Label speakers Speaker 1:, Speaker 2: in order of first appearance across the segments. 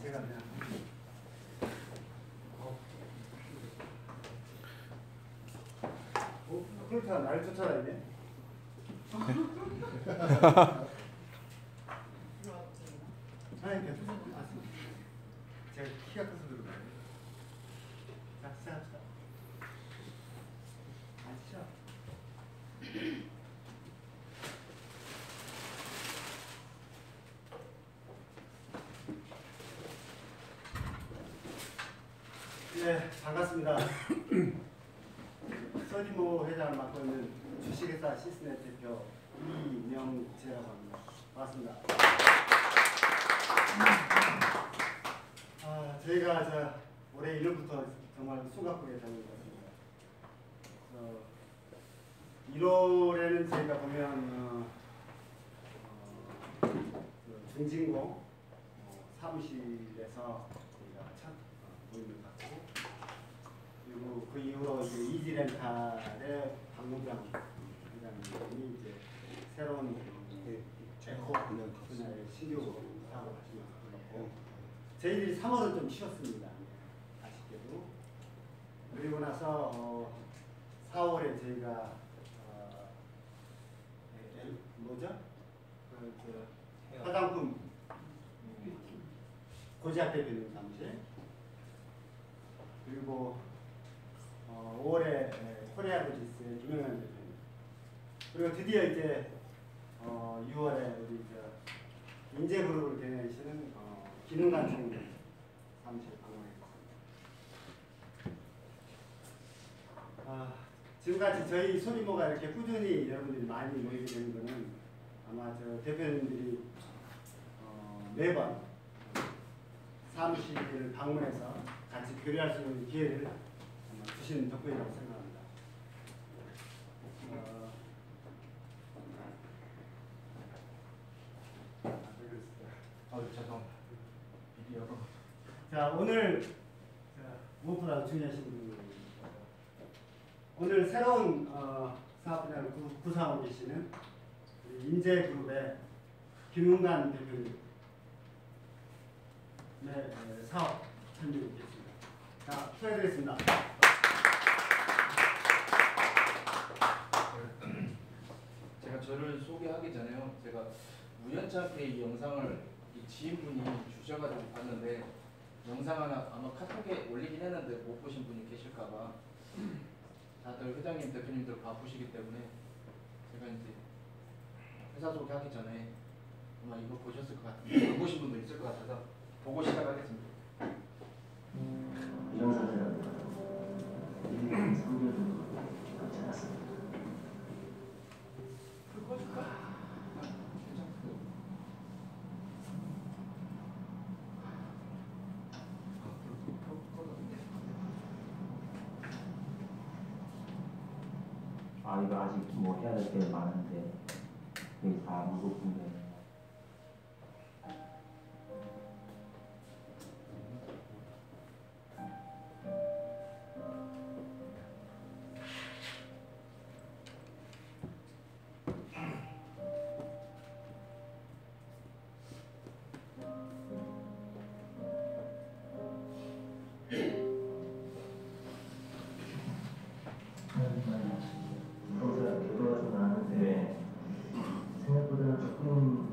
Speaker 1: 제가 그냥. 그렇다 날 쫓아다니네. 아니 괜찮습니다. 제가 키가 커서 그런 거예요. 자 시작합시다. 아시죠? 네, 반갑습니다. 서디모 회장을 맡고 있는 주식회사 시스넷 대표 이명재라고 합니다. 반갑습니다. 저희가 올해 1월부터 정말 숨가쁘게 다닌 것 같습니다. 1월에는 저희가 보면 중진공 사무실에서 저희가 첫 모임을 갖고, 그리고 그 이후로 이제 이지렌탈의 박노경 회장님이 이제 새로운 에코 분야의 신규 사업을 하시고, 저희들이 3월은 좀 쉬었습니다. 아쉽게도. 그리고 나서 4월에 저희가 뭐죠? 화장품 고지학 대표님 사무실, 그리고 5월에 코리아 로지스의 김영란 대표님, 그리고 드디어 이제 6월에 우리 인재그룹을 대내시는 기능관 총리 사무실 방문했습니다. 지금까지 저희 소리모가 이렇게 꾸준히 여러분들이 많이 모이게 되는 것은 아마 저 대표님들이 매번 사무실을 방문해서 같이 교류할 수 있는 기회를 주시는 덕분이라고 생각합니다.
Speaker 2: 죄송합니다.
Speaker 1: 자, 오늘 무엇보다 중요하신 분이 오늘 새로운 사업 분야를 구상하고 계시는 인재그룹의 김웅관 대표님 사업 설명을 드리겠습니다. 자, 소개해드리겠습니다.
Speaker 2: 제가 저를 소개하기 전에요, 제가 우연찮게 이 영상을 이 지인분이 주셔가지고 봤는데, 영상 하나 아마 카톡에 올리긴 했는데 못 보신 분이 계실까봐, 다들 회장님, 대표님들 바쁘시기 때문에 제가 이제 회사 소개하기 전에 아마 이거 보셨을 것 같은데, 못 보신 분도 있을 것 같아서 보고 시작하겠습니다.
Speaker 3: 이런 사실은 상대도 그렇지 않았습니다.
Speaker 2: 그거 줄까?
Speaker 3: 이거 아직 뭐 해야 될 게 많은데 여기 다 무속분들. 평소에 교도가 좀 나는데 생각보다는 조금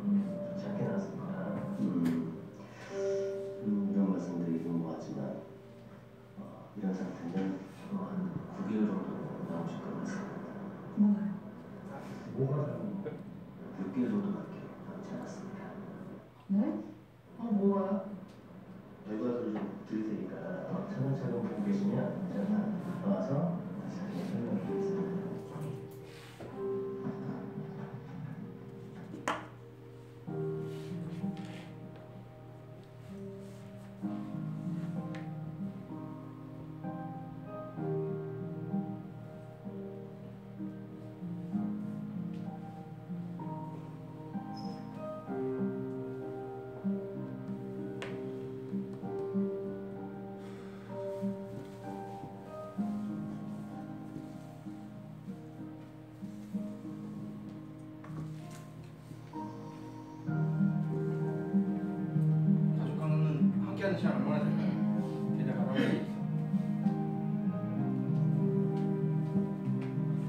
Speaker 2: 함께하는 시간 얼마나 될까요? 계좌 가라고 돼 있어.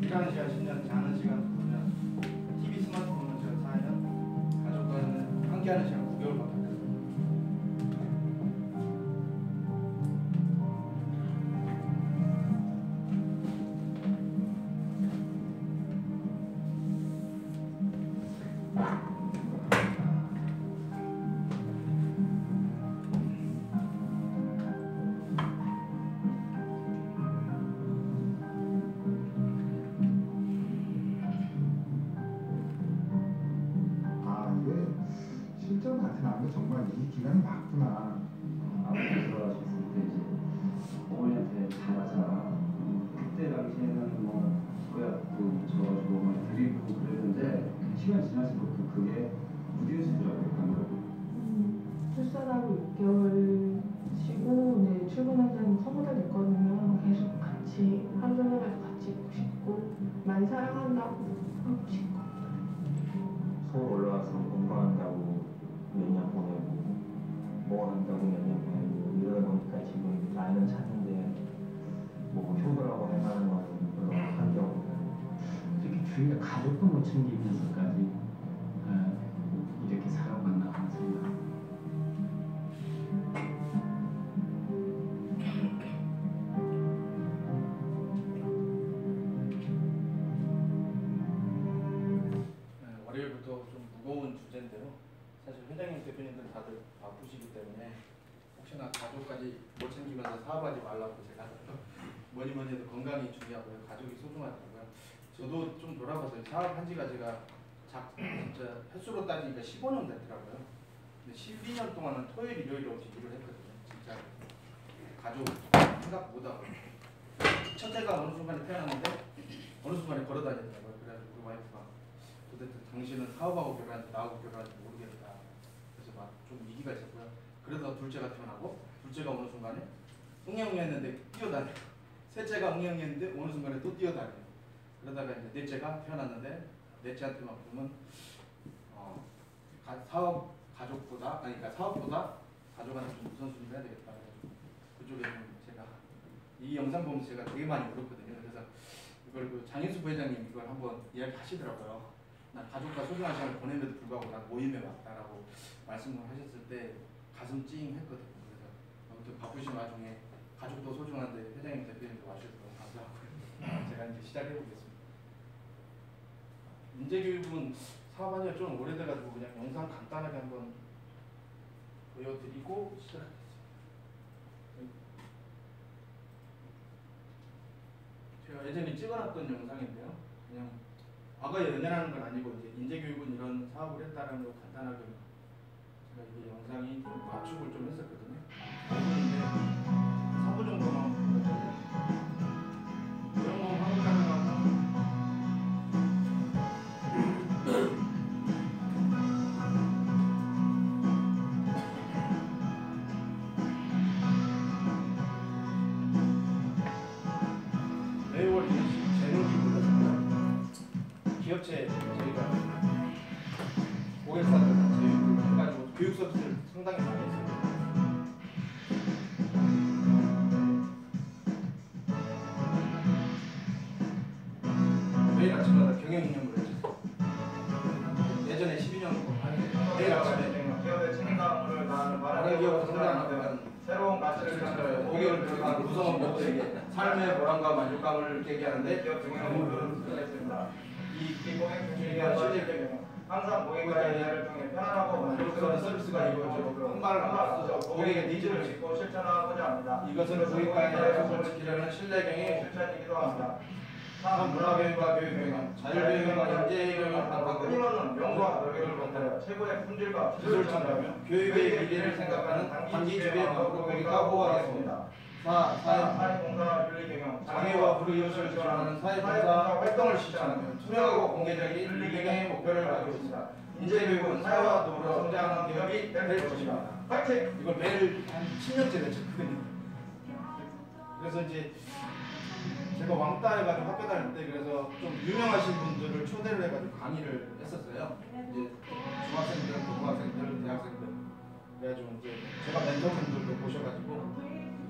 Speaker 2: 일하는 시간 10년, 자는 시간 9년, TV 스마트폰은 제가 4년, 가족과는 함께하는 시간 9개월밖에 안 됐어요.
Speaker 4: 실전 나타나는 게 정말 이 기간이 맞구나.
Speaker 3: 아버지 돌아가셨을 때 이제 어머니한테 잘하자. 그때 당시에는 뭐 그야도 져가지고 막 드리고 그랬는데 시간 지날수록 그게 무뎌지더라고요. 감각이.
Speaker 5: 출산하고 6개월 쉬고 이제 출근할 때는 서울에 됐거든요. 계속 같이 하루 종일 같이 있고 싶고 많이 사랑한다고 하고 싶고.
Speaker 3: 서울 올라와서 공부한다고 몇 년 보내고 뭐 한다고 몇 년 보내고 이러다 보니까 지금 나이는 찼는데 뭐 효도라고 할 만한 건 별로 환경
Speaker 4: 이렇게 주위에 가족도 못 챙기면서까지 이렇게 살아갔나 하는 생각.
Speaker 2: 월요일부터 좀 무거운 주제인데요. 사실 회장님 대표님들 다들 바쁘시기 때문에 혹시나 가족까지 못 챙기면서 사업하지 말라고 제가 뭐니 해도 건강이 중요하고요. 가족이 소중하더라고요. 저도 좀 돌아봐서 사업한 지가 제가 진짜 횟수로 따지니까 15년 됐더라고요. 근데 12년 동안은 토요일, 일요일 없이 일을 했거든요. 진짜 가족 생각 못하고 첫째가 어느 순간에 태어났는데 어느 순간에 걸어다니더라고요. 그래가지고 우리 와이프가 도대체 당신은 사업하고 결혼한지 나하고 결혼한지 모르겠다. 그래서 막 좀 위기가 있었고요. 그래서 둘째가 태어나고 둘째가 어느 순간에 응애응애했는데 뛰어다녀요. 셋째가 응애응애했는데 어느 순간에 또 뛰어다녀요. 그러다가 이제 넷째가 태어났는데 넷째한테만큼은 가족보다 그러니까 사업보다 가족한테 좀 우선순위를 해야 되겠다. 그쪽에 좀 제가 이 영상 보면서 제가 되게 많이 울었거든요. 그래서 이걸 그 장인수 부회장님 이걸 한번 이야기하시더라고요. 난 가족과 소중한 시간을 보냄에도 불구하고 난 모임에 왔다라고 말씀을 하셨을 때 가슴 찡했거든요. 그래서 아무튼 바쁘신 와중에 가족도 소중한데 회장님 대표님도 와주셔서 너무 감사하고요. 제가 이제 시작해보겠습니다. 인재교육은 사업한 지가 좀 오래돼가지고 그냥 영상 간단하게 한번 보여드리고 시작하겠습니다. 제가 예전에 찍어놨던 영상인데요. 그냥 과거에 연연하는 건 아니고 이제 인재교육은 이런 사업을 했다라는 걸 간단하게 제가 이게 영상이 좀 압축을 좀 했었거든요. 5분인데 3분 정도만 보여드릴게요. 이런 거 한국 가능하고 매월 재능기부를 했습니다. 기업체 저희가 고객사들 저희 해가지고 교육 서비스를 상당히 많이 했어요. 매일 아침마다 경영이념을 했죠. 예전에 12년 매일 아침에
Speaker 6: 기업의 책임감을 다하는
Speaker 2: 다른 기업을 성장하는
Speaker 6: 새로운 가치를 창출해
Speaker 2: 고객을 비롯한 구성원 모두에게 삶의 보람과 만족감을 깨게 하는데
Speaker 6: 기업 경영을 수행했습니다.
Speaker 2: 이
Speaker 6: 고객
Speaker 2: 중심과
Speaker 6: 중심과
Speaker 2: 실제 경영
Speaker 6: 항상 고객과의 이해를 통해 편안하고
Speaker 2: 만족스러운 서비스가 이루어지고 한발을 앞서서 고객의 니즈를
Speaker 6: 짚고 실천하고자 합니다.
Speaker 2: 이것은 고객과의 약속을 지키려는 신뢰경의
Speaker 6: 실천이기도 합니다.
Speaker 2: 문화교육과 교육경영, 자율교육과 인재경영 방법으로
Speaker 6: 끊임없는 명과 노력을 건드려 최고의 품질과
Speaker 2: 기술 창작하며 교육의 미래를 생각하는 단기 주비행으로 고객과 호응하겠습니다. 4.
Speaker 6: 사회봉사 윤리경영
Speaker 2: 장애와 불이웃을 지원하는 사회봉사 활동을 실천하며 투명하고 공개적인 윤리경영의 목표를 가지고 있습니다. 인재교육은 사회와 더불어 성장하는 기업이 될 것입니다.
Speaker 6: 파이팅!
Speaker 2: 이걸 매일 한 10년째 됐거든요. 그래서 이제 제가 왕따 해가지고 학교 다닐 때 그래서 좀 유명하신 분들을 초대를 해가지고 강의를 했었어요. 이제 중학생들, 고등학생들, 대학생들 그래가지고 이제 제가 멘토분들 하셔가지고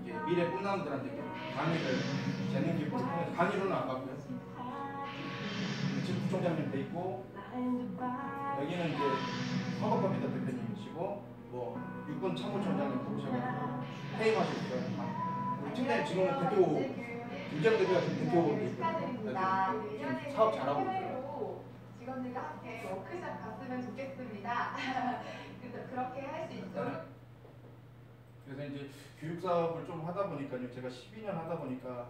Speaker 2: 이렇게 미래 꿈나무들한테 강의를 재능 기부를 통해서 강의로는 안 받고요. 지금 부총장님 돼 있고 여기는 이제 허거컴퓨터 대표님이시고 뭐 육군 참모총장님 들어오셔가지고 회의하셨어요. 우리 팀장님 지금은 대표 김재영 대표가 지금 대표
Speaker 7: 축하드립니다.
Speaker 2: 지금 사업 잘하고 있어요.
Speaker 7: 직원들과 함께 워크숍 갔으면 좋겠습니다. 그렇게 할 수 있도록.
Speaker 2: 그래서 이제 교육 사업을 좀 하다 보니까요. 제가 12년 하다 보니까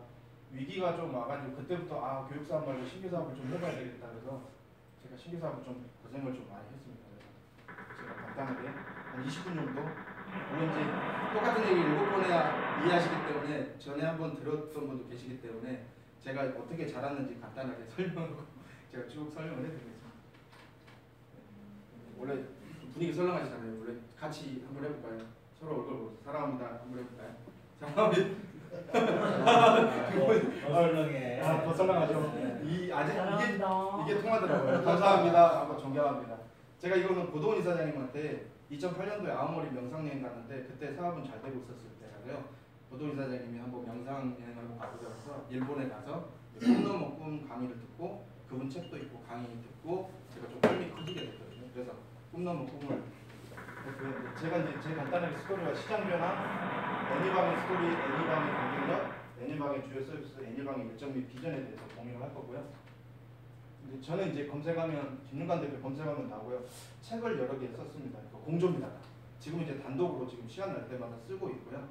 Speaker 2: 위기가 좀 와가지고 그때부터 아 교육 사업 말고 신규 사업을 좀 해봐야 되겠다 그래서 제가 신규 사업을 좀 고생을 좀 많이 했습니다. 그래서 제가 간단하게 한 20분 정도 물론 이제 똑같은 얘기 7번이나 이해하시기 때문에 전에 한번 들었던 분도 계시기 때문에 제가 어떻게 자랐는지 간단하게 설명하고 제가 쭉 설명을 해드리겠습니다. 원래 분위기 설렁하시잖아요. 원래 같이 한번 해볼까요? 서로 얼굴 보고 사랑합니다 한번 해볼까요? 사랑합니다.
Speaker 8: 설렁해.
Speaker 2: 더 설렁하죠. 이 아직 이게 통하더라고요. 감사합니다 하고 존경합니다. 제가 이거는 고도훈 이사장님한테 2008년도에 아오모리 명상여행 갔는데 그때 사업은 잘 되고 있었을 때라고요. 고도훈 이사장님이 한번 명상여행을 가보자 해서 일본에 가서 꿈 넘어 꿈 강의를 듣고 그분 책도 있고 강의 듣고 제가 좀 꿈이 커지게 됐거든요. 그래서 꿈 넘어 꿈을 제가 이제 제일 간단하게 스토리가 시장 변화, 애니방의 스토리, 애니방의 경쟁력, 애니방의 주요 서비스, 애니방의 일정 및 비전에 대해서 공유를 할 거고요. 근데 저는 이제 검색하면 김윤관 대표 검색하면 나오고요. 책을 여러 개 썼습니다. 공조입니다. 지금 이제 단독으로 지금 시간 날 때마다 쓰고 있고요.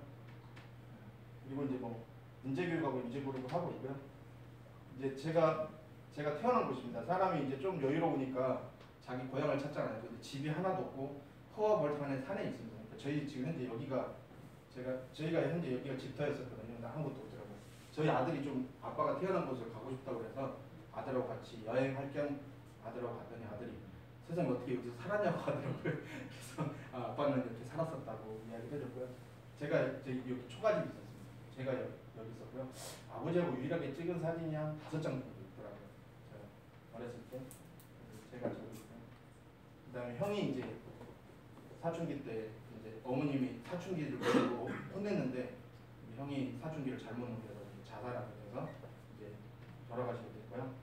Speaker 2: 그리고 이제 뭐 인재교육하고 인재교육을 하고 있고요. 이제 제가 태어난 곳입니다. 사람이 이제 좀 여유로우니까 자기 고향을 찾잖아요. 근데 집이 하나도 없고 허와 벌판에 산에 있습니다. 그러니까 저희 지금 현재 여기가 저희가 현재 여기가 집터였었거든요. 근데 아무것도 없더라고요. 저희 아들이 좀 아빠가 태어난 곳을 가고 싶다고 해서 아들하고 같이 여행할 겸 아들하고 갔더니 아들이 세상에 어떻게 여기서 살았냐고 하더라고요. 그래서 아빠는 이렇게 살았었다고 이야기를 해줬고요. 제가 여기 초가집이 있었습니다. 제가 여기 있었고요. 아버지하고 유일하게 찍은 사진이 한 5장 정도 있더라고요. 제가 어렸을 때 제가 저기 있고요. 그다음에 형이 이제 사춘기 때 이제 어머님이 사춘기를 모르고 혼냈는데 형이 사춘기를 잘못 넘겨서 자살하게 돼서 이제 돌아가시게 됐고요.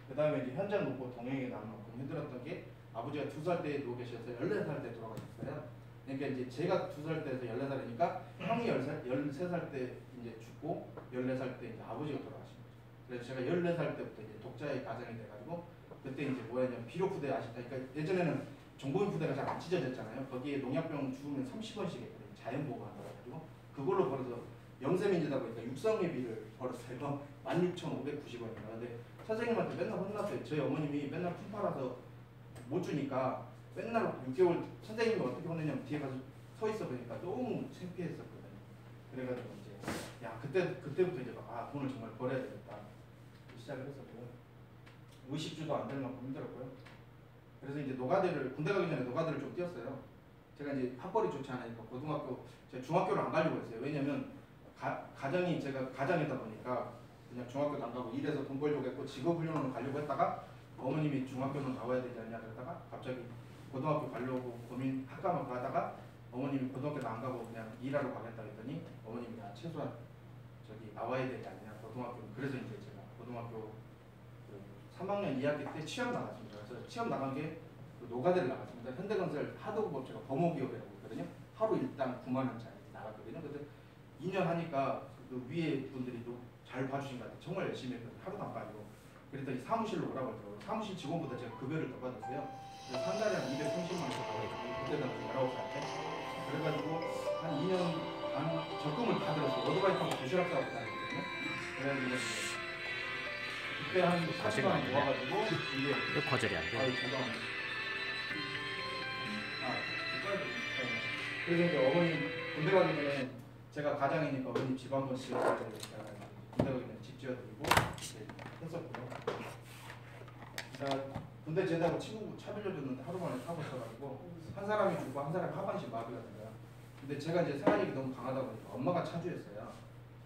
Speaker 2: 그 다음에 이제 현장 놓고 동행에 나온 만큼 힘들었던 게 아버지가 2살 때 누워 계셔서 14살 때 돌아가셨어요. 그러니까 이제 제가 2살 때에서 14살이니까 형이 13살 때 이제 죽고 14살 때 이제 아버지가 돌아가신 거죠. 그래서 제가 14살 때부터 이제 독자의 가정이 돼가지고 그때 이제 뭐였냐면 비료푸대 아시다. 그러니까 예전에는 정보인푸대가 잘 안 찢어졌잖아요. 거기에 농약병 죽으면 30원씩 했거든요. 자연보호가 나와가지고 그걸로 벌어서 영세민지다 보니까 육성회비를 벌었어요. 16,590원인가. 근데 선생님한테 맨날 혼났어요. 저희 어머님이 맨날 품 팔아서 못 주니까 맨날 6개월 선생님이 어떻게 혼내냐면 뒤에 가서 서 있어 보니까 너무 창피했었거든요. 그래가지고 이제 야 그때부터 이제 아 돈을 정말 벌어야 되겠다 시작을 했었고요. 의식주도 안 될 만큼 힘들었고요. 그래서 이제 노가대를 군대 가기 전에 노가대를 좀 뛰었어요. 제가 이제 학벌이 좋지 않으니까 고등학교 제가 중학교를 안 가려고 했어요. 왜냐면 가정이 제가 가장이다 보니까 그냥 중학교도 안 가고 일해서 돈 벌려고 했고 직업훈련으로 가려고 했다가 어머님이 중학교는 나와야 되지 않냐 그러다가 갑자기 고등학교 가려고 고민 학과만 가다가 어머님이 고등학교도 안 가고 그냥 일하러 가겠다 했더니 어머님이 최소한 저기 나와야 되지 않냐 고등학교. 그래서 이제 제가 고등학교 3학년 2학기 때 취업 나갔습니다. 그래서 취업 나간 게 노가대를 나갔습니다. 현대건설 하도급업체가 범호기업이라고 있거든요. 하루 일당 9만 원짜리 나갔거든요. 근데 2년 하니까 그 위에 분들이 또 잘 봐주신 것 같아요. 정말 열심히 했거든요. 하루도 안 빠지고. 그랬더니 사무실로 오라고 하더라고요. 사무실 직원보다 제가 급여를 더 받았어요. 그래서 한 달에 한 230만 원 더 받았거든요. 그때 당시 19살 때. 그래가지고 한 2년 반 적금을 다 들었어요. 오토바이 타고 도시락 싸고 다녔거든요. 그래가지고 그때 한 40만 원 모아가지고 이제
Speaker 9: 왜 거절이 안 돼?
Speaker 2: 죄송합니다. 그래서 이제 어머님 군대 가기 전에 제가 가장이니까 어머님 집 한번 지어드려야 되니까 군대 가기 전에 집 지어드리고 이제 했었고요. 제가 군대 제대하고 친구 차 빌려줬는데 하루 만에 사고 있어가지고 한 사람이 죽고 한 사람이 하반신 마비가 된 거야. 근데 제가 이제 생활력이 너무 강하다 보니까 엄마가 차주였어요.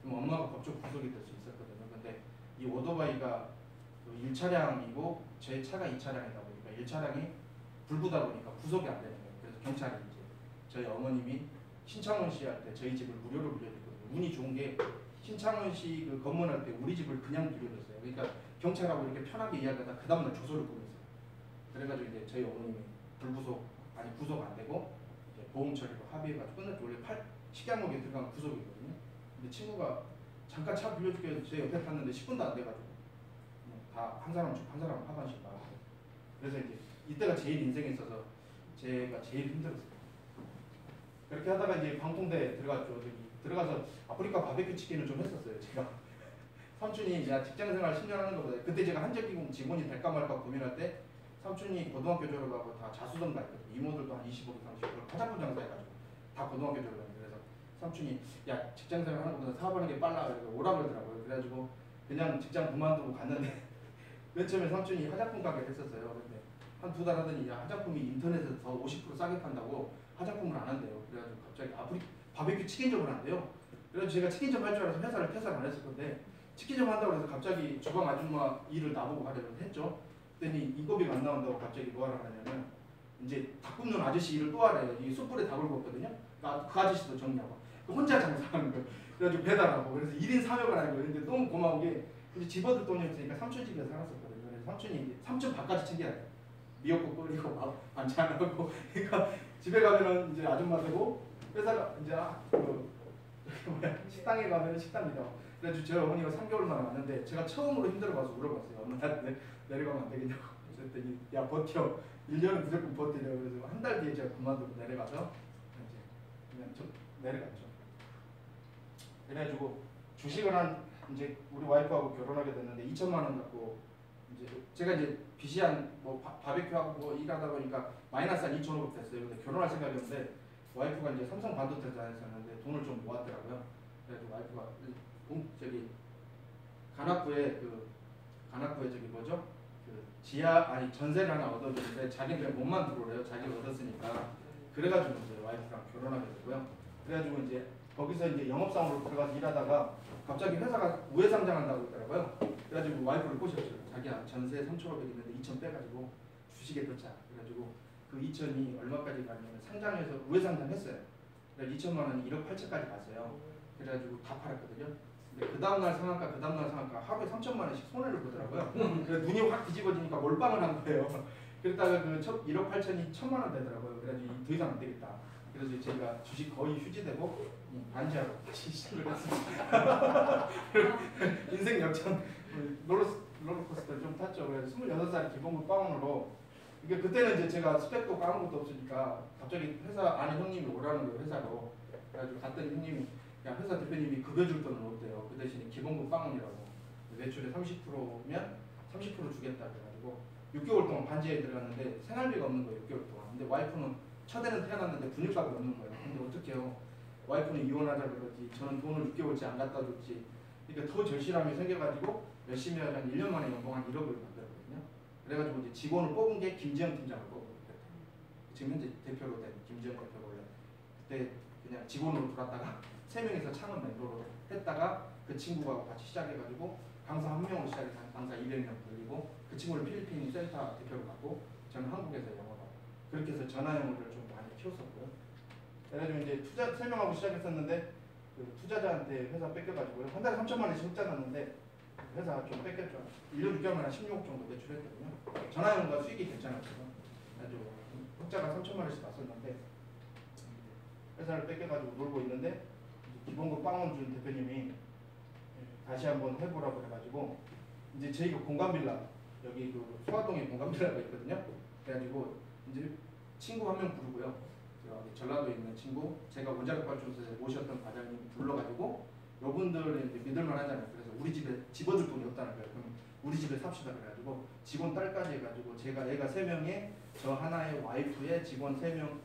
Speaker 2: 그럼 엄마가 법적 구속이 될 수 있었거든요. 근데 이 오토바이가 1차량이고 제 차가 2차량이다 보니까 1차량이 불구다 보니까 구속이 안 되는 거예요. 그래서 경찰이 이제 저희 어머님이 신창원 씨한테 저희 집을 무료로 빌려줬거든요. 운이 좋은 게 신창원 씨 그 검문할 때 우리 집을 그냥 빌려줬어요. 그러니까 경찰하고 이렇게 편하게 이야기하다 그 다음날 조서를 꾸몄어요. 그래가지고 이제 저희 어머님이 구속 안 되고 이제 보험 처리로 합의해가지고 끝났죠. 원래 식양목에 들어가면 구속이거든요. 근데 친구가 잠깐 차 빌려줄게 제 옆에 탔는데 10분도 안 돼가지고 다 한 사람 한 번씩 나가고. 그래서 이제 이때가 제일 인생에 있어서 제가 제일 힘들었어요. 그렇게 하다가 이제 방통대 들어갔죠. 들어가서 아프리카 바베큐 치킨을 좀 했었어요. 제가 삼촌이 이제 직장생활 10년 하는 것보다 그때 제가 한적기공 직원이 될까 말까 고민할 때 삼촌이 고등학교 졸업하고 다 자수성 가 있거든요. 이모들도 한 25, 30 화장품 장사해가지고 다 고등학교 졸업했는데 그래서 삼촌이 야 직장생활 하는 것보다 사업하는 게 빨라 그래서 오라 그러더라고요. 그래가지고 그냥 직장 그만두고 갔는데 맨 처음에 삼촌이 화장품 가게를 했었어요. 근데 한 2달 하더니 야 화장품이 인터넷에서 더 50% 싸게 판다고 화장품을 안 한대요. 그래가지고 갑자기 바베큐 치킨점을 한대요. 그래서 제가 치킨점 할 줄 알아서 회사를 퇴사를 안 했을 건데 치킨점 한다고 해서 갑자기 주방 아줌마 일을 나보고 하려고 했죠. 그랬더니 인건비가 안 나온다고 갑자기 뭐 하라 하냐면 이제 닭 굽는 아저씨 일을 또 하래요. 이 숯불에 닭을 굽거든요. 그러니까 그 아저씨도 정리하고 혼자 장사하는 거예요. 그래가지고 배달하고 그래서 1인 3역을 하는 거예요. 근데 너무 고마운 게 이제 집어들 돈이 없으니까 삼촌 집에 살았었거든요. 그래서 삼촌이 이제 삼촌 밥까지 챙겨야 돼요. 미역국 끓이고 반찬하고 그러니까 집에 가면은 이제 아줌마 되고 회사가 이제 식당에 가면은 식당이다. 그래가지고 저희 어머니가 3개월 만에 왔는데 제가 처음으로 힘들어가서 물어봤어요. 엄마한테 내려가면 안 되겠냐고. 그랬더니 야 버텨. 1년은 무조건 버티려고 그래서 한 달 뒤에 제가 그만두고 내려가서 이제 그냥 좀 내려갔죠. 그래가지고 주식을 이제 우리 와이프하고 결혼하게 됐는데 2천만 원 갖고 이제 제가 이제 빚이 한 뭐 바베큐하고 뭐 일하다 보니까 마이너스 한 2,500 됐어요. 근데 결혼할 생각이었는데 와이프가 이제 삼성 반도체에서 했었는데 돈을 좀 모았더라고요. 그래서 와이프가 저기 관악구에 저기 뭐죠? 전세를 하나 얻어줬는데 자기는 몸만 들어오래요. 자기가 얻었으니까. 그래가지고 이제 와이프랑 결혼하게 되고요. 그래가지고 이제 거기서 이제 영업상으로 들어가서 일하다가 갑자기 회사가 우회상장한다고 했더라고요. 그래가지고 와이프를 꼬셨죠. 자기야 전세 3,500 있는데 2,000 빼가지고 주식에 넣자. 그래가지고 그 2,000이 얼마까지 가냐면 상장해서 우회상장했어요. 그래서 2천만 원이 1억 8천까지 갔어요. 그래가지고 다 팔았거든요. 근데 그 다음날 상한가 하루에 3천만 원씩 손해를 보더라고요. 그래서 눈이 확 뒤집어지니까 몰빵을 한 거예요. 그러다가 그 1억 8천이 1,000만 원 되더라고요. 그래가지고 더 이상 안 되겠다. 그래서 제가 주식 거의 휴지되고 반지하로 시작을 했습니다. 인생 역전 롤러코스터를 좀 탔죠. 그래서 26살에 기본급 빵원으로 이게 그때는 이제 제가 스펙도 아무것도 없으니까 갑자기 회사 안에 형님이 오라는 거예요. 회사로. 그래가지고 갔더니 형님이 야 회사 대표님이 급여 줄 돈은 없대요. 그 대신에 기본급 빵원이라고 매출의 30%면 30% 주겠다 그래가지고 6개월 동안 반지하에 들어갔는데 생활비가 없는 거예요. 6개월 동안. 근데 와이프는 첫애는 태어났는데 분유값이 없는 거예요. 근데 어떡해요. 와이프는 이혼하자 그러지 저는 돈을 6개월째 안 갖다 줬지. 그러니까 더 절실함이 생겨가지고 열심히 하자 1년 만에 연봉 한 1억을 받더라고요. 그래가지고 이제 직원을 뽑은 게 김지영 팀장을 뽑은 거예요. 지금 현재 대표로 된 김지영 대표가 원래 그때 그냥 직원으로 들어왔다가 3명이서 창업 멤버로 했다가 그 친구가 같이 시작해가지고 강사 1명으로 시작해서 강사 200명 돌리고 그 친구를 필리핀 센터 대표로 갖고 저는 한국에서 영업하고 그렇게 해서 전화영어를 좀 많이 키웠었고요. 그래가지고 이제 투자 3명하고 시작했었는데 그 투자자한테 회사 뺏겨가지고요. 한 달에 3천만 원씩 흑자 났는데 회사 좀 뺏겼죠. 1년 6개월 만에 16억 정도 매출했거든요. 전화영어가 수익이 괜찮았어요. 그래가지고 흑자가 3천만 원씩 났었는데 회사를 뺏겨가지고 놀고 있는데 기본급 빵원 준 대표님이 다시 한번 해보라고 해가지고 이제 저희가 공간빌라 여기 그 소화동에 공간빌라가 있거든요. 그래가지고 이제 친구 한 명 부르고요. 여기 전라도에 있는 친구 제가 원자력 발전소에 모셨던 과장님 불러가지고 여분들은 이제 믿을만 하잖아요. 그래서 우리 집에 집어줄 돈이 없다는 거예요. 그럼 우리 집에 삽시다 그래가지고 직원 딸까지 해가지고 제가 애가 3명에 저 하나의 와이프의 직원 3명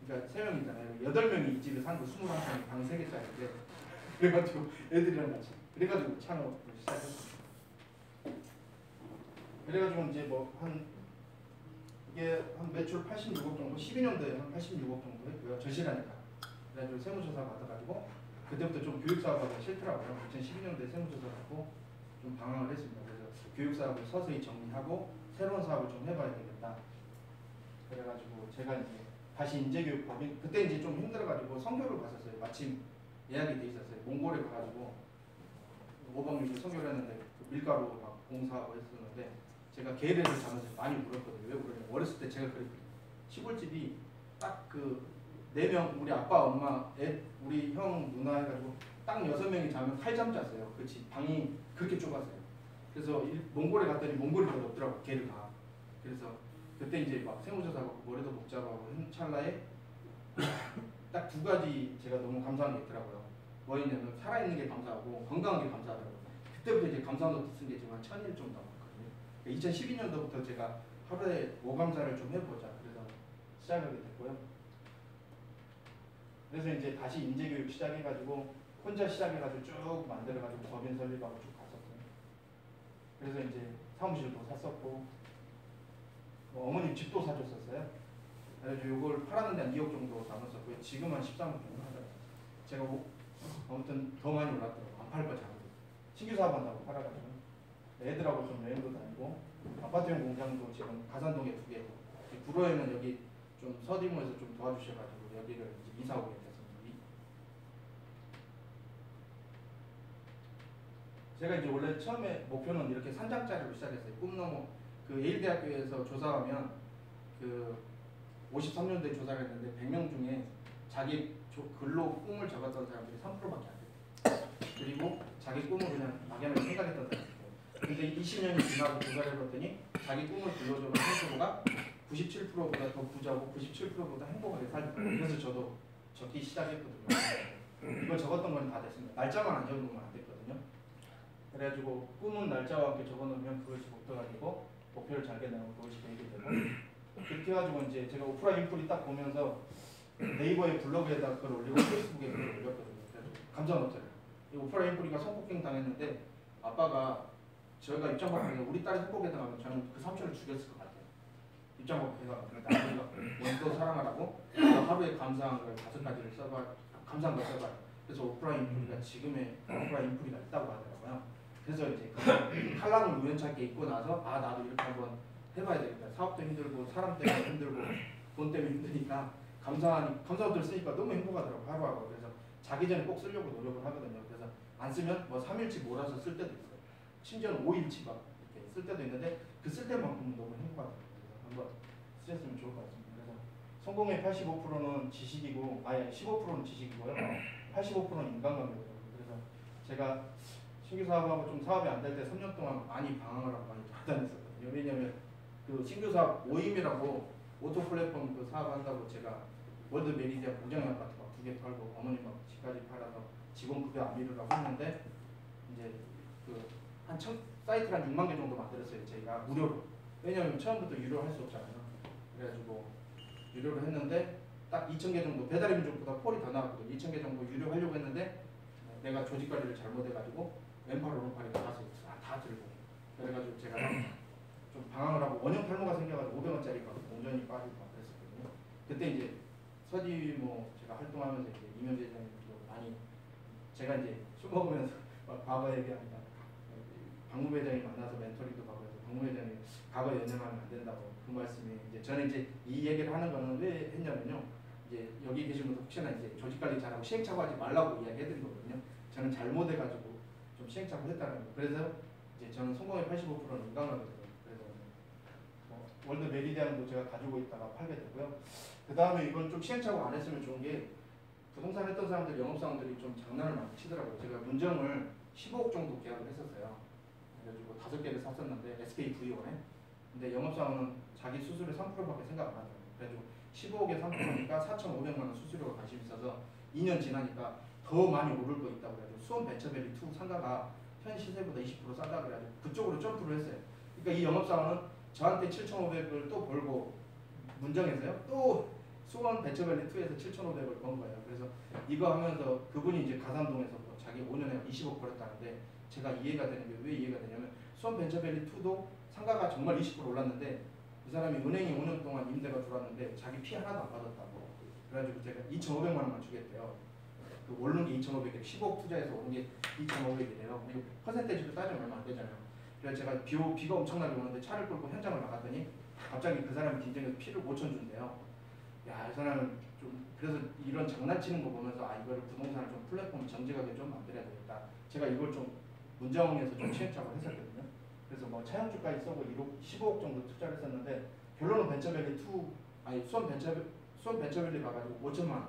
Speaker 2: 그러니까 3명이잖아요. 8명이 이 집에 사는 거 21명이 방 3개짜리인데 그래가지고 애들이랑 같이 그래가지고 창업을 시작했습니다. 그래가지고 이제 뭐 이게 한 매출 86억 정도 12년도에 한 86억 정도 했고요. 절실하니까. 그래가지고 세무조사 받아가지고 그때부터 좀 교육사업하기가 싫더라고요. 2012년도에 세무조사 받고 좀 방황을 했습니다. 그래서 교육사업을 서서히 정리하고 새로운 사업을 좀 해봐야 되겠다. 그래가지고 제가 이제 다시 인재교육 법인 그때 이제 좀 힘들어가지고 선교를 갔었어요. 마침 예약이 돼 있었어요. 몽골에 가가지고 5박 6일 선교를 했는데 그 밀가루 막 봉사하고 했었는데 제가 게으르를 자면서 많이 울었거든요. 왜 울었냐? 어렸을 때 제가 그랬거든요. 시골집이 딱 그 4명 우리 아빠 엄마 우리 형 누나 해가지고 딱 6명이 자면 칼잠 잤어요. 그 집 방이 그렇게 좁았어요. 그래서 몽골에 갔더니 몽골이 더 높더라고 게르가. 그래서 그때 이제 막 세무조사하고 머리도 복잡하고 한 찰나에 딱 2가지 제가 너무 감사한 게 있더라고요. 뭐였냐면 살아있는 게 감사하고 건강한 게 감사하더라고요. 그때부터 이제 감사한 것도 쓴 게 지금 한 1000일 좀 남았거든요. 2012년도부터 제가 하루에 5감사를 좀 해보자 그래서 시작하게 됐고요. 그래서 이제 다시 인재교육 시작해가지고 혼자 시작해가지고 쭉 만들어가지고 법인 설립하고 쭉 갔었고요. 그래서 이제 사무실도 샀었고 어머님 집도 사줬었어요. 그래서 이걸 팔았는데 한 2억 정도 남았었고요. 지금 한 13억 정도 하더라고요. 제가 아무튼 더 많이 올랐더라고요. 안 팔 거 잘못. 신규 사업한다고 팔아가지고 애들하고 좀 여행도 다니고 아파트용 공장도 지금 가산동에 2개, 구로에는 여기 좀 서디모에서 좀 도와주셔가지고 여기를 이제 이사 오게 됐습니다. 제가 이제 원래 처음에 목표는 이렇게 산장짜리로 시작했어요. 꿈너머 그 예일대학교에서 조사하면 그 53년도에 조사를 했는데 100명 중에 자기 글로 꿈을 적었던 사람들이 3%밖에 안 돼요. 그리고 자기 꿈을 그냥 막연하게 생각했던 사람들. 근데 20년이 지나고 조사를 해봤더니 자기 꿈을 글로 적은 성수가 97%보다 더 부자고 97%보다 행복하게 살고 그래서 저도 적기 시작했거든요. 이거 적었던 건 다 됐습니다. 날짜만 안 적은 건 안 됐거든요. 그래가지고 꿈은 날짜와 함께 적어놓으면 그것이 목표가지고 목표를 잘 깨달으면 그것이 되게 되고 그렇게 해가지고 이제 제가 오프라 인풀이 딱 보면서 네이버에 블로그에다 글 올리고 페이스북에 글 올렸거든요. 그래가지고 감사 노트를 이 오프라 인풀이가 성폭행 당했는데 아빠가 저희가 입장 바꾸면 우리 딸이 성폭행 당하면 저는 그 삼촌을 죽였을 것 같아요. 입장 바꾸니까 아버지가 원도 사랑하라고 하루에 감사한 걸 5가지를 써봐 감사한 걸 써봐. 그래서 오프라 인풀이가 지금의 오프라 인풀이가 있다고 하더라고요. 그래서 이제 그 칼럼을 우연찮게 읽고 나서 아 나도 이렇게 한번 해봐야 되겠다. 사업도 힘들고 사람 때문에 힘들고 돈 때문에 힘드니까 감사노트를 쓰니까 너무 행복하더라고 하루하루. 그래서 자기 전에 꼭 쓰려고 노력을 하거든요. 그래서 안 쓰면 뭐 3일치 몰아서 쓸 때도 있어요. 심지어는 5일치 막 이렇게 쓸 때도 있는데 그 쓸 때만큼은 너무 행복하더라고요. 그래서 한번 쓰셨으면 좋을 것 같습니다. 그래서 성공의 85%는 지식이고 아예 15%는 지식이고요. 85%는 인간관계더라고요. 그래서 제가 신규 사업하고 좀 사업이 안 될 때 3년 동안 많이 방황을 하고 많이 돌아다녔었거든요. 왜냐면 그 신규 사업 모임이라고 오토 플랫폼 그 사업한다고 제가 월드 메리디아 공장 아파트 막 2개 팔고 어머님 막 집까지 팔아서 직원 급여 안 미루라고 했는데 이제 그 한 사이트를 한 6만 개 정도 만들었어요. 저희가 무료로. 왜냐면 처음부터 유료로 할 수 없잖아요. 그래가지고 유료로 했는데 딱 2,000개 정도 배달의 민족보다 폴이 더 나왔거든요. 2,000개 정도 유료하려고 했는데 내가 조직 관리를 잘못해가지고 왼팔 오른팔이 나가서 다 들고 그래가지고 제가 좀 방황을 하고 원형 탈모가 생겨가지고 500원짜리 가 공전이 빠지고 막 그랬었거든요. 그때 이제 서디모 제가 활동하면서 이제 이면재 회장님도 많이 제가 이제 술 먹으면서 과거 얘기합니다. 박무 회장이 만나서 멘토링도 받고 해서 박무 회장이 과거 연연하면 안 된다고 그 말씀이 이제 저는 이제 이 얘기를 하는 거는 왜 했냐면요. 이제 여기 계신 분들 혹시나 이제 조직 관리 잘하고 시행착오하지 말라고 이야기해드린 거거든요. 저는 잘못해가지고 좀 시행착오했다는 거. 그래서 이제 저는 성공의 85%는 인간관계거든요. 그래서 월드 메리디안도 제가 가지고 있다가 팔게 되고요. 그 다음에 이건 좀 시행착오 안 했으면 좋은 게 부동산 했던 사람들 영업사원들이 좀 장난을 많이 치더라고요. 제가 문정을 15억 정도 계약을 했었어요. 그래가지고 5개를 샀었는데 SKV1에 근데 영업사원은 자기 수수료 3%밖에 생각 안 하더라고요. 그래가지고 15억에 3%니까 4,500만 원 수수료가 관심 있어서 2년 지나니까 더 많이 오를 거 있다고 그래가지고 수원 벤처밸리 2 상가가 현 시세보다 20% 싸다 그래가지고 그쪽으로 점프를 했어요. 그러니까 이 영업사원은 저한테 7,500을 또 벌고 문정에서요 또 수원 벤처밸리 2에서 7,500을 번 거예요. 그래서 이거 하면서 그분이 이제 가산동에서 뭐 자기 5년에 20억 벌었다는데 제가 이해가 되는 게 왜 이해가 되냐면 수원 벤처밸리 2도 상가가 정말 20% 올랐는데 이 사람이 은행에 5년 동안 임대가 들어왔는데 자기 피 하나도 안 받았다고. 그래가지고 제가 2,500만 원만 주겠대요. 그 오른 게 2,500에 15억 투자해서 오른 게 2,500이래요. 그리고 퍼센테이지로 따지면 얼마 안 되잖아요. 그래서 제가 비가 엄청나게 오는데 차를 끌고 현장을 나갔더니 갑자기 그 사람이 긴장해서 피를 5천 준대요. 야 야, 이 사람은 좀 그래서 이런 장난치는 거 보면서 아 이거를 부동산을 좀 플랫폼 정직하게 좀 만들어야 되겠다. 제가 이걸 좀 문정에서 좀 시행착오를 했었거든요. 그래서 뭐 차용주까지 써고 15억 정도 투자를 했었는데 결론은 벤처밸리 2 수원 벤처밸리 가가지고 5천만 원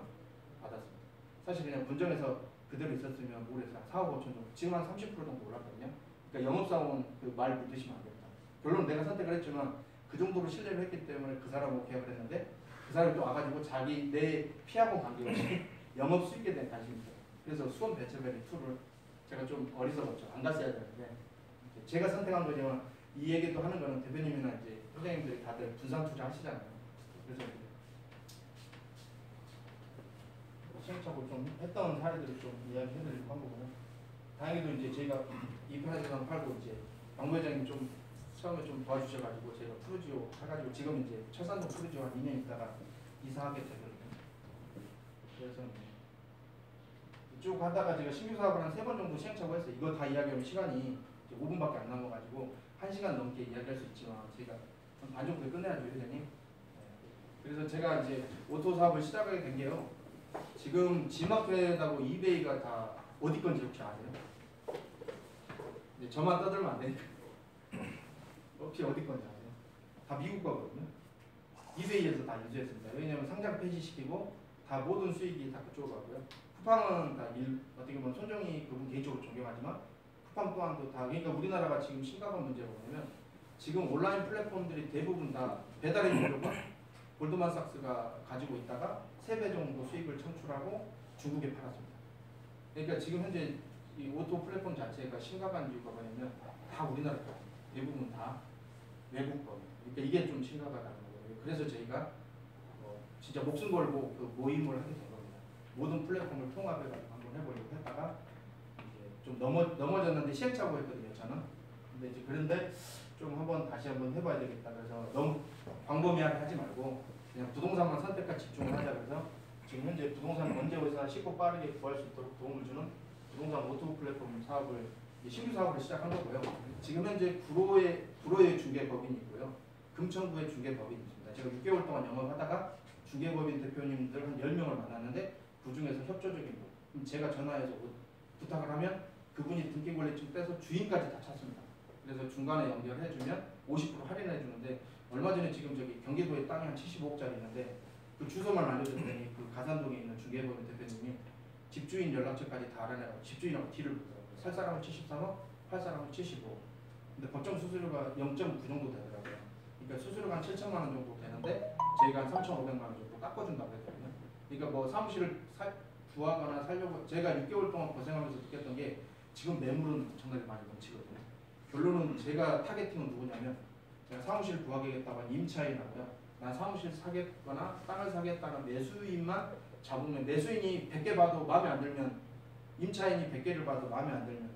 Speaker 2: 받았습니다. 사실 그냥 문정에서 그대로 있었으면 올해서 4억 5천 정도, 지금 한 30% 정도 올랐거든요. 그러니까 영업사원 그 말 믿으시면 안 됩니다. 결론 내가 선택을 했지만 그 정도로 신뢰를 했기 때문에 그 사람하고 계약을 했는데 그 사람이 또 와가지고 자기 내 피하고 관계없이 영업 수익에 대한 관심이 있어요. 그래서 수원 벤처밸리 2를 제가 좀 어리석었죠. 안 갔어야 되는데 제가 선택한 거지만 이 얘기도 하는 거는 대표님이나 이제 선생님들이 다들 분산 투자 하시잖아요. 그래서 시행착오 좀 했던 사례들을 좀 이야기해드리려고 한 거고요. 다행히도 이제 저희가 이 편에서 팔고 이제 박 회장님 좀 처음에 좀 도와주셔가지고 제가 푸르지오 해가지고 지금 이제 철산동 푸르지오 한 2년 있다가 이사하게 되거든요. 그래서 쭉 하다가 제가 신규 사업을 한 3번 정도 시행착오 했어요. 이거 다 이야기하면 시간이 이제 5분밖에 안 남아가지고 1시간 넘게 이야기할 수 있지만 제가 한 반 정도에 끝내야죠, 회장님. 네. 그래서 제가 이제 오토 사업을 시작하게 된 게요. 지금 지마켓하고 이베이가 다 어디 건지 혹시 아세요? 이제 저만 떠들면 안 되니까. 혹시 어디 건지 아세요? 다 미국 거거든요. 이베이에서 다 인수했습니다. 왜냐하면 상장 폐지시키고 다 모든 수익이 다 그쪽으로 가고요. 쿠팡은 다 어떻게 보면 손정희 그분 개인적으로 존경하지만 쿠팡 또한도 다, 그러니까 우리나라가 지금 심각한 문제가 뭐냐면 지금 온라인 플랫폼들이 대부분 다 배달의 민족과 골드만삭스가 가지고 있다가 3배 정도 수익을 창출하고 중국에 팔았습니다. 그러니까 지금 현재 이 오토 플랫폼 자체가 심각한 이유가 뭐냐면 다 우리나라 거, 대부분 다 외국 거. 그러니까 이게 좀 심각하다는 거예요. 그래서 저희가 진짜 목숨 걸고 그 모임을 하게 된 겁니다. 모든 플랫폼을 통합해가지고 한번 해보려고 했다가 이제 좀 넘어졌는데 시행착오했거든요, 저는. 근데 이제 그런데 좀 다시 한번 해봐야 되겠다. 그래서 너무 광범위하게 하지 말고 그냥 부동산만 선택과 집중을 하자. 그래서 지금 현재 부동산을 언제 어디서나 쉽고 빠르게 구할 수 있도록 도움을 주는 부동산 오토 플랫폼 사업을 신규 사업을 시작한 거고요. 지금 현재 구로의 중개법인이 있고요. 금천구의 중개법인이 있습니다. 제가 6개월 동안 영업하다가 중개법인 대표님들 한 10명을 만났는데 그 중에서 협조적인 분, 그럼 제가 전화해서 부탁을 하면 그분이 등기권리증 떼서 주인까지 다 찾습니다. 그래서 중간에 연결해주면 50% 할인해주는데 얼마 전에 지금 저기 경기도에 땅이 한 75억짜리 있는데 그 주소만 알려줬더니 그 가산동에 있는 중개법인 대표님이 집주인 연락처까지 다 알아내고 집주인하고 딜을 보더라고요. 살 사람은 73억, 팔 사람은 75억. 근데 법정 수수료가 0.9 정도 되더라고요. 그러니까 수수료가 한 7천만 원 정도 되는데 저희가 한 3,500만 원 정도 깎아준다고 했거든요. 그러니까 뭐 사무실을 구하거나 살려고 제가 6개월 동안 고생하면서 느꼈던 게 지금 매물은 엄청나게 많이 넘치거든요. 결론은 제가 타겟팅은 누구냐면 제가 사무실 구하겠다고 한 임차인하고요. 난 사무실 사겠거나 땅을 사겠다는 매수인만 잡으면 매수인이 100개 봐도 마음에 안 들면 임차인이 100개를 봐도 마음에 안 들면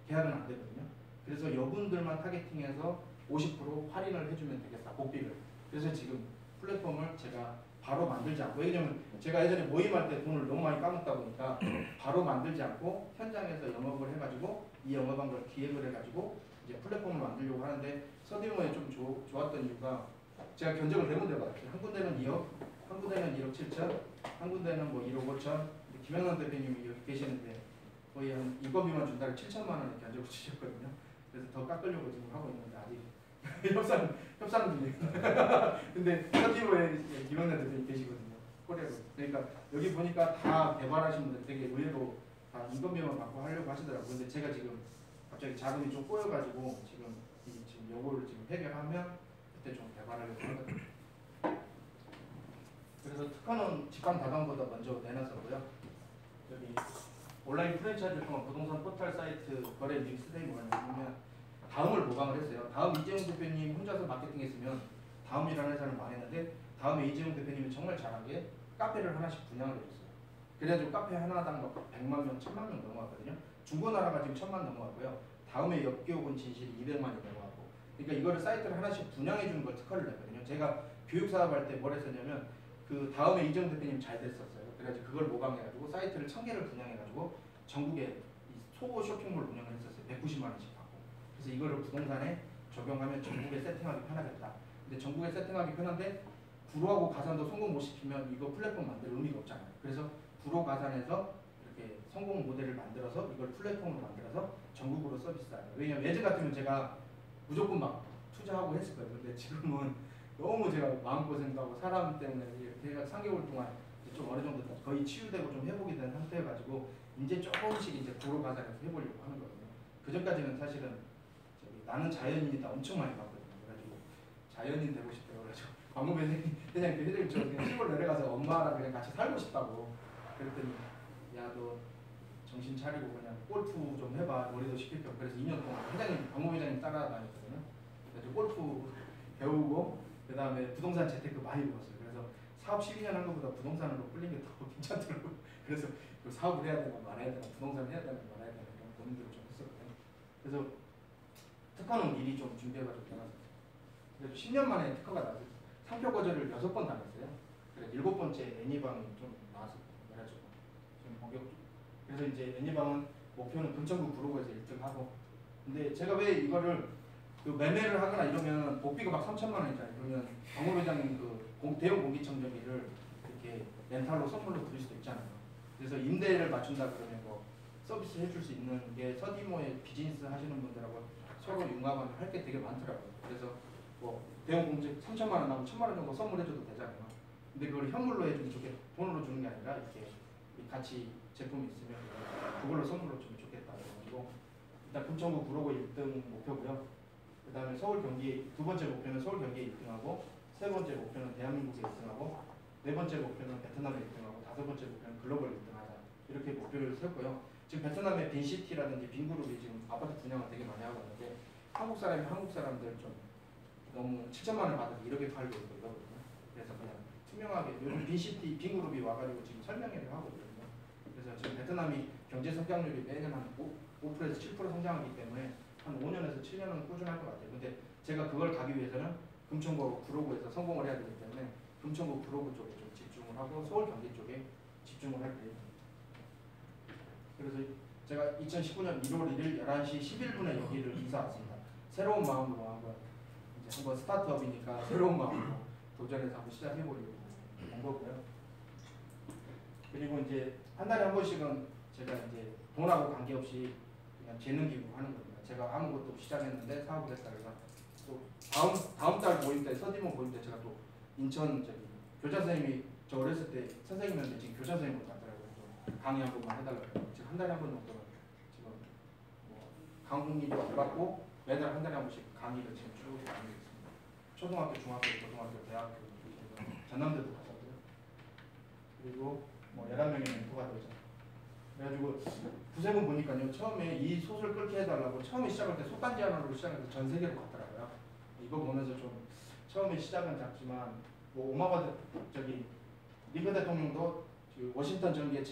Speaker 2: 계약은 안 되거든요. 그래서 여분들만 타겟팅해서 50% 할인을 해주면 되겠다, 복비를. 그래서 지금 플랫폼을 제가 바로 만들지 않고, 왜냐면 제가 예전에 모임할 때 돈을 너무 많이 까먹다 보니까 바로 만들지 않고 현장에서 영업을 해가지고 이 영업한 걸 기획을 해가지고 이제 플랫폼을 만들려고 하는데 서디모에 좀 좋았던 이유가 제가 견적을 4군데 받았어요. 한 군데는 2억, 한 군데는 1억 7천, 한 군데는 뭐 1억 5천. 김영남 대표님이 여기 계시는데 거의 한 인건비만 준다고 7천만 원을 견적을 주셨거든요. 그래서 더 깎으려고 지금 하고 있는데 아직 협상 중이에요. 근데 서디모에 김영남 대표님 계시거든요. 코리아로. 그러니까 여기 보니까 다 개발하신 분들 되게 의외로 다 인건비만 받고 하려고 하시더라고요. 근데 제가 지금 갑자기 자금이 좀 꼬여가지고 지금 요거를 지금 해결하면 그때 좀 개발하려고 하거든요. 그래서 특허는 직관 다방보다 먼저 내놨었고요. 여기 온라인 프랜차이즈를 통한 부동산 포털 사이트 거래 링크 스테이 뭐냐면 다음을 모방을 했어요. 다음 이재용 대표님 혼자서 마케팅했으면 다음이라는 회사는 망했는데 다음에 이재용 대표님이 정말 잘하게 카페를 하나씩 분양을 해줬어요. 그래가지고 카페 하나당 막 100만 명, 1000만 명 넘어갔거든요. 중고나라가 지금 1000만 넘어갔고요. 다음에 엽기오건 진실이 200만이 넘어가고. 그러니까 이거를 사이트를 하나씩 분양해 주는 걸 특허를 냈거든요. 제가 교육 사업 할 때 뭘 했었냐면 그 다음에 이재용 대표님 잘 됐었어요. 그래가지고 그걸 모방해가지고 사이트를 1000개를 분양해가지고 전국에 소고 쇼핑몰 운영을 했었어요. 190만 원씩 받고. 그래서 이거를 부동산에 적용하면 전국에 세팅하기 편하겠다. 근데 전국에 세팅하기 편한데 불호하고 가산도 성공 못 시키면 이거 플랫폼 만들 의미가 없잖아요. 그래서 불호 가산에서 이렇게 성공 모델을 만들어서 이걸 플랫폼으로 만들어서 전국으로 서비스하는. 왜냐면 예전 같으면 제가 무조건 막 투자하고 했을 거예요. 근데 지금은 너무 제가 마음고생도 하고 사람 때문에 제가 3개월 동안 좀 어느 정도 거의 치유되고 좀 회복이 된 상태여가지고 이제 조금씩 이제 불호 가산에서 해보려고 하는 거거든요. 그 전까지는 사실은 나는 자연인이다 엄청 많이 봤거든요. 그래가지고 자연인 되고 싶다고 그래가지고 광고회장님 회장님 저 그냥 시골 내려가서 엄마랑 그냥 같이 살고 싶다고 그랬더니 야 너 정신 차리고 그냥 골프 좀 해봐 머리도 식힐 겸. 그래서 2년 동안 회장님 광고회장님 따라다녔거든요. 그래서 골프 배우고 그 다음에 부동산 재테크 많이 배웠어요. 그래서 사업 12년 한 것보다 부동산으로 끌린 게 더 괜찮더라고요. 그래서 사업을 해야 되나 말아야 되나 부동산을 해야 되나 말아야 되나 이런 고민들을 좀 했었거든요. 그래서 특허는 미리 좀 준비해가지고 나갔어요. 그래서 10년 만에 특허가 나왔어요. 상표 거절을 6번 당했어요. 그래서 7번째 애니방이 좀 나왔어요. 그래가지고 지금 본격. 그래서 이제 애니방은 목표는 금천구 구로구에서 1등하고. 근데 제가 왜 이거를 그 매매를 하거나 이러면 복비가 막 3천만 원이잖아요. 그러면 광고회장님 그 대형 공기청정기를 이렇게 렌탈로 선물로 드릴 수도 있잖아요. 그래서 임대를 맞춘다 그러면 뭐 서비스 해줄 수 있는 게 서디모의 비즈니스 하시는 분들하고 서로 융합하면 할 게 되게 많더라고요. 그래서 뭐 대형 공직 3천만 원 나오면 1,000만 원 정도 선물해줘도 되잖아요. 근데 그걸 현물로 해주면 좋겠다. 돈으로 주는 게 아니라 이렇게 같이 제품이 있으면 그걸로 선물로 주면 좋겠다. 그리고 일단 금천구 구로구 1등 목표고요. 그 다음에 서울 경기 두 번째 목표는 서울 경기에 1등하고 세 번째 목표는 대한민국에 1등하고 네 번째 목표는 베트남에 1등하고 다섯 번째 목표는 글로벌 1등하자. 이렇게 목표를 세웠고요. 지금 베트남의 빈시티라든지 빈그룹이 지금 아파트 분양을 되게 많이 하고 있는데 한국 사람이 한국 사람들 좀 너무 7천만 원 받아서 이렇게 팔고 있고 이러거든요. 그래서 그냥 투명하게 요즘 빈시티 빈그룹이 와가지고 지금 설명회를 하고 있거든요. 그래서 지금 베트남이 경제 성장률이 매년 한 5%에서 7% 성장하기 때문에 한 5년에서 7년은 꾸준할 것 같아요. 근데 제가 그걸 가기 위해서는 금천구 구로구에서 성공을 해야 되기 때문에 금천구 구로구 쪽에 좀 집중을 하고 서울 경기 쪽에 집중을 할 계획입니다. 그래서 제가 2019년 1월 1일 11시 11분에 여기를 이사 왔습니다. 새로운 마음으로 한번 스타트업이니까 새로운 마음으로 도전해서 한번 시작해보려고 한 거고요. 그리고 이제 한 달에 한 번씩은 제가 이제 돈하고 관계없이 그냥 재능 기부하는 겁니다. 제가 아무것도 시작했는데 사업을 했다 그래서 또 다음 달 모임 때 서디모 모임 때 제가 또 인천 교장 선생님이 저 어렸을 때 선생님이었는데 지금 교장 선생님으로 갔더라고요. 강의 한 번만 해달라고. 지금 한 달에 한 번 정도는 지금 뭐 강의도 안 받고 매달 한 달에 한 번씩 강의를 지금 쭉 다니고 있습니다. 초등학교, 중학교, 고등학교, 대학교 전남대도 갔었고요. 그리고 뭐 11명의 멘토가 되죠. 그래가지고 구세군 보니까요. 처음에 이 솥을 끓게 해달라고 처음에 시작할 때 솥단지 하나로 시작해서 전 세계로 갔더라고요. 이거 보면서 좀 처음에 시작은 작지만 뭐 오마바 링컨 대통령도 워싱턴 전기에